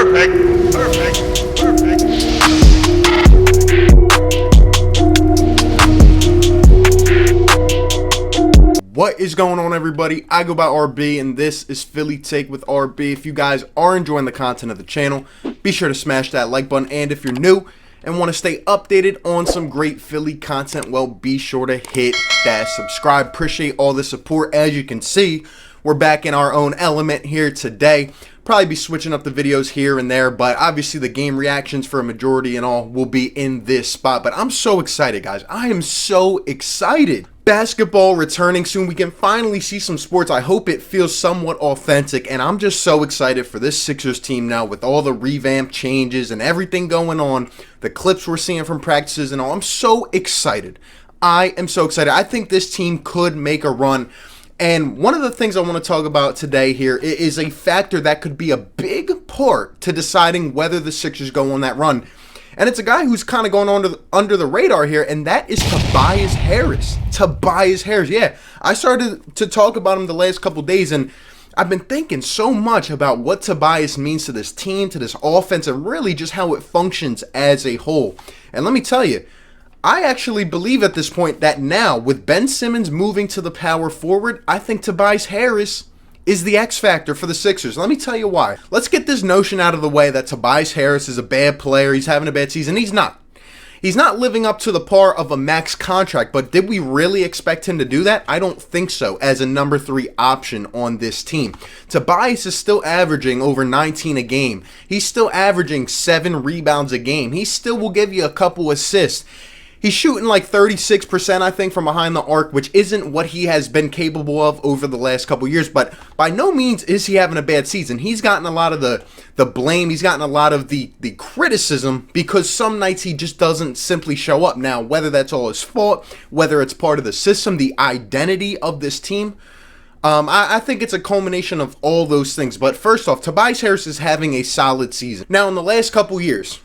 Perfect. Perfect. Perfect. What is going on, everybody? I go by RB, and this is Philly Take with RB. If you guys are enjoying the content of the channel, be sure to smash that like button. And if you're new and want to stay updated on some great Philly content, well, be sure to hit that subscribe. Appreciate all the support. As you can see, we're back in our own element here today. Probably be switching up the videos here and there, but obviously the game reactions for a majority and all will be in this spot. But I'm so excited, guys. I am so excited. Basketball returning soon. We can finally see some sports. I hope it feels somewhat authentic, and I'm just so excited for this Sixers team now with all the revamp changes and everything going on, the clips we're seeing from practices and all. I'm so excited. I am so excited. I think this team could make a run. And one of the things I want to talk about today here is a factor that could be a big part to deciding whether the Sixers go on that run. And it's a guy who's kind of going under the radar here, and that is Tobias Harris. Tobias Harris, yeah. I started to talk about him the last couple days, and I've been thinking so much about what Tobias means to this team, to this offense, and really just how it functions as a whole. And let me tell you, I actually believe at this point that now, with Ben Simmons moving to the power forward, I think Tobias Harris is the X factor for the Sixers. Let me tell you why. Let's get this notion out of the way that Tobias Harris is a bad player, he's having a bad season. He's not. He's not living up to the par of a max contract, but did we really expect him to do that? I don't think so as a number 3 option on this team. Tobias is still averaging over 19 a game. He's still averaging 7 rebounds a game. He still will give you a couple assists. He's shooting like 36%, I think, from behind the arc, which isn't what he has been capable of over the last couple years. But by no means is he having a bad season. He's gotten a lot of the blame. He's gotten a lot of the criticism because some nights he just doesn't simply show up. Now, whether that's all his fault, whether it's part of the system, the identity of this team, I think it's a culmination of all those things. But first off, Tobias Harris is having a solid season. Now, in the last couple years,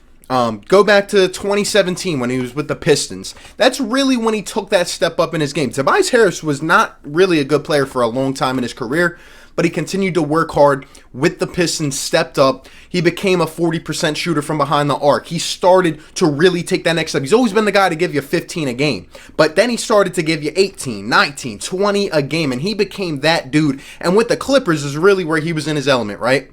go back to 2017 when he was with the Pistons. That's really when he took that step up in his game. Tobias Harris was not really a good player for a long time in his career, but he continued to work hard with the Pistons, stepped up. He became a 40% shooter from behind the arc. He started to really take that next step. He's always been the guy to give you 15 a game, but then he started to give you 18, 19, 20 a game, and he became that dude. And with the Clippers is really where he was in his element, right?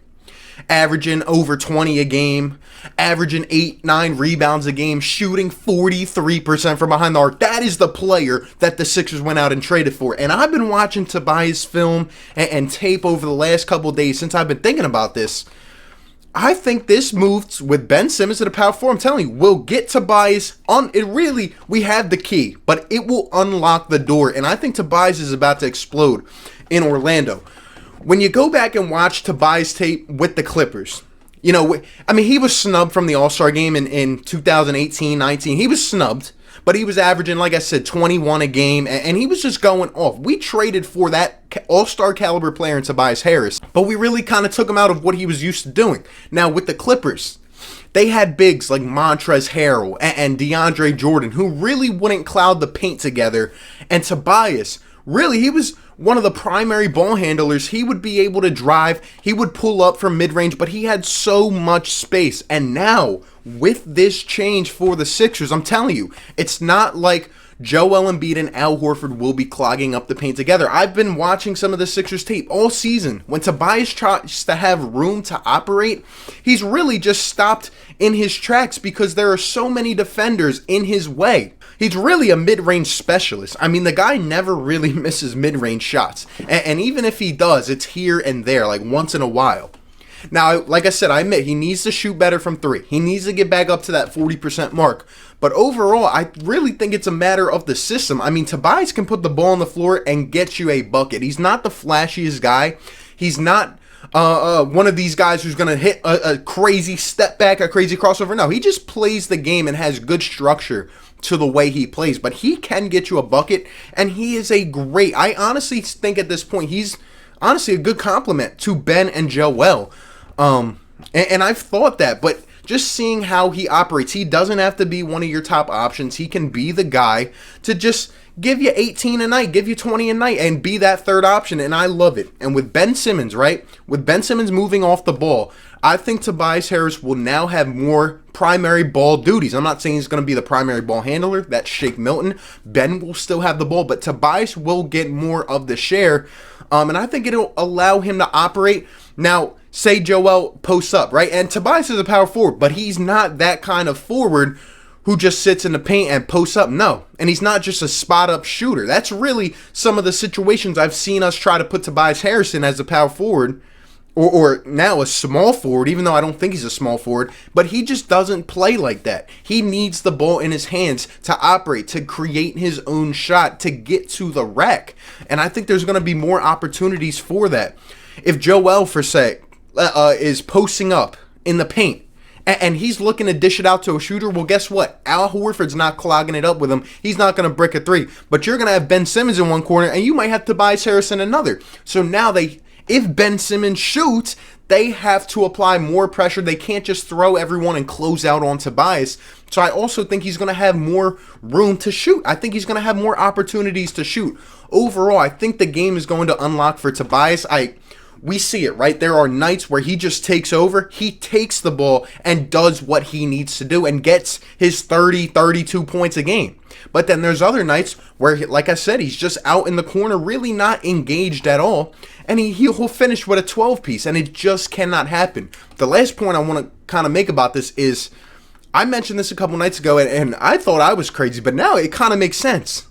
Averaging over 20 a game, averaging 8-9 rebounds a game, shooting 43% from behind the arc. That is the player that the Sixers went out and traded for. And I've been watching Tobias film and tape over the last couple of days since I've been thinking about this. I think this move with Ben Simmons to the power forward, I'm telling you, will get Tobias on. It really, we have the key, but it will unlock the door. And I think Tobias is about to explode in Orlando. When you go back and watch Tobias tape with the Clippers, you know, I mean, he was snubbed from the All-Star game in 2018-19. He was snubbed, but he was averaging, like I said, 21 a game, and he was just going off. We traded for that All-Star caliber player in Tobias Harris, but we really kind of took him out of what he was used to doing. Now, with the Clippers, they had bigs like Montrezl Harrell and DeAndre Jordan who really wouldn't cloud the paint together, and Tobias, really, he was one of the primary ball handlers. He would be able to drive. He would pull up from mid-range, but he had so much space. And now, with this change for the Sixers, I'm telling you, it's not like Joel Embiid and Al Horford will be clogging up the paint together. I've been watching some of the Sixers tape all season. When Tobias tries to have room to operate, he's really just stopped in his tracks because there are so many defenders in his way. He's really a mid-range specialist. I mean, the guy never really misses mid-range shots. And even if he does, it's here and there, like once in a while. Now, like I said, I admit he needs to shoot better from 3. He needs to get back up to that 40% mark. But overall, I really think it's a matter of the system. I mean, Tobias can put the ball on the floor and get you a bucket. He's not the flashiest guy. He's not one of these guys who's going to hit a crazy step back, a crazy crossover. No, he just plays the game and has good structure to the way he plays, but he can get you a bucket, and he is I honestly think at this point, he's honestly a good compliment to Ben and Joel, and I've thought that, but just seeing how he operates, he doesn't have to be one of your top options. He can be the guy to just give you 18 a night, give you 20 a night, and be that third option, and I love it. And with Ben Simmons, right? With Ben Simmons moving off the ball, I think Tobias Harris will now have more primary ball duties. I'm not saying he's going to be the primary ball handler. That's Shake Milton. Ben will still have the ball, but Tobias will get more of the share, and I think it'll allow him to operate. Now, say Joel posts up, right? And Tobias is a power forward, but he's not that kind of forward who just sits in the paint and posts up. No. And he's not just a spot-up shooter. That's really some of the situations I've seen us try to put Tobias Harris in as a power forward, or now a small forward, even though I don't think he's a small forward, but he just doesn't play like that. He needs the ball in his hands to operate, to create his own shot, to get to the rack. And I think there's going to be more opportunities for that. If Joel, for say, is posting up in the paint, and he's looking to dish it out to a shooter, well, guess what? Al Horford's not clogging it up with him. He's not going to brick a three. But you're going to have Ben Simmons in one corner, and you might have Tobias Harris in another. So now if Ben Simmons shoots, they have to apply more pressure. They can't just throw everyone and close out on Tobias. So I also think he's going to have more room to shoot. I think he's going to have more opportunities to shoot. Overall, I think the game is going to unlock for Tobias. We see it, right? There are nights where he just takes over. He takes the ball and does what he needs to do and gets his 30, 32 points a game. But then there's other nights where, like I said, he's just out in the corner, really not engaged at all. And he'll finish with a 12-piece, and it just cannot happen. The last point I want to kind of make about this is, I mentioned this a couple nights ago, and I thought I was crazy, but now it kind of makes sense.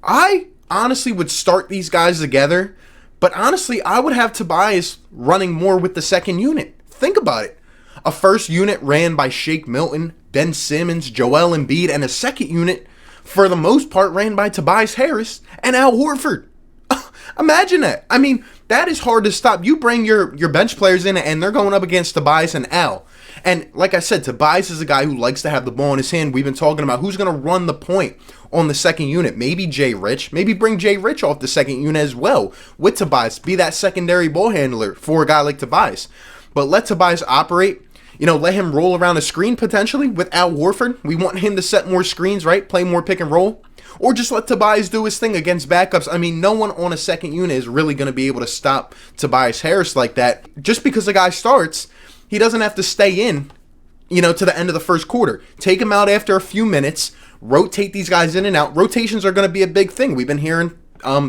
I honestly would start these guys together, but honestly, I would have Tobias running more with the second unit. Think about it. A first unit ran by Shake Milton, Ben Simmons, Joel Embiid, and a second unit, for the most part, ran by Tobias Harris and Al Horford. Imagine that. I mean, that is hard to stop. You bring your bench players in, and they're going up against Tobias and Al. And like I said, Tobias is a guy who likes to have the ball in his hand. We've been talking about who's going to run the point on the second unit. Maybe Jay Rich. Maybe bring Jay Rich off the second unit as well with Tobias. Be that secondary ball handler for a guy like Tobias. But let Tobias operate. Let him roll around a screen potentially with Al Horford. We want him to set more screens, right? Play more pick and roll. Or just let Tobias do his thing against backups. I mean, no one on a second unit is really going to be able to stop Tobias Harris like that. Just because the guy starts, he doesn't have to stay in, to the end of the first quarter. Take him out after a few minutes. Rotate these guys in and out. Rotations are going to be a big thing. We've been hearing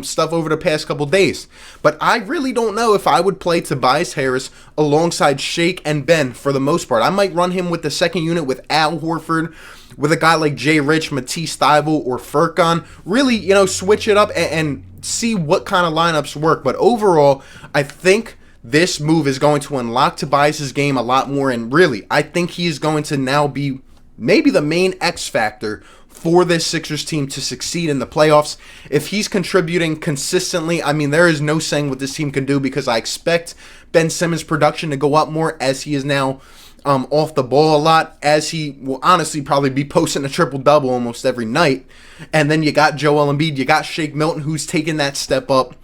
stuff over the past couple days. But I really don't know if I would play Tobias Harris alongside Shake and Ben for the most part. I might run him with the second unit with Al Horford, with a guy like Jay Rich, Matisse Thybulle, or Furkan. Really, switch it up and see what kind of lineups work. But overall, I think this move is going to unlock Tobias' game a lot more. And really, I think he is going to now be maybe the main X factor for this Sixers team to succeed in the playoffs. If he's contributing consistently, I mean, there is no saying what this team can do, because I expect Ben Simmons' production to go up more as he is now off the ball a lot, as he will honestly probably be posting a triple-double almost every night. And then you got Joel Embiid, you got Shake Milton, who's taking that step up.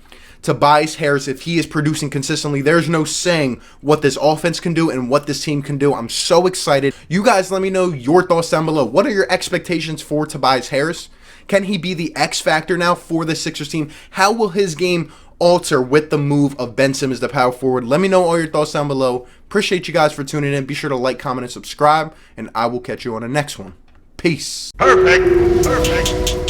Tobias Harris, if he is producing consistently, there's no saying what this offense can do and what this team can do. I'm so excited. You guys let me know your thoughts down below. What are your expectations for Tobias Harris? Can he be the X factor now for the Sixers team? How will his game alter with the move of Ben Simmons, the power forward? Let me know all your thoughts down below. Appreciate you guys for tuning in. Be sure to like, comment, and subscribe, and I will catch you on the next one. Peace. Perfect.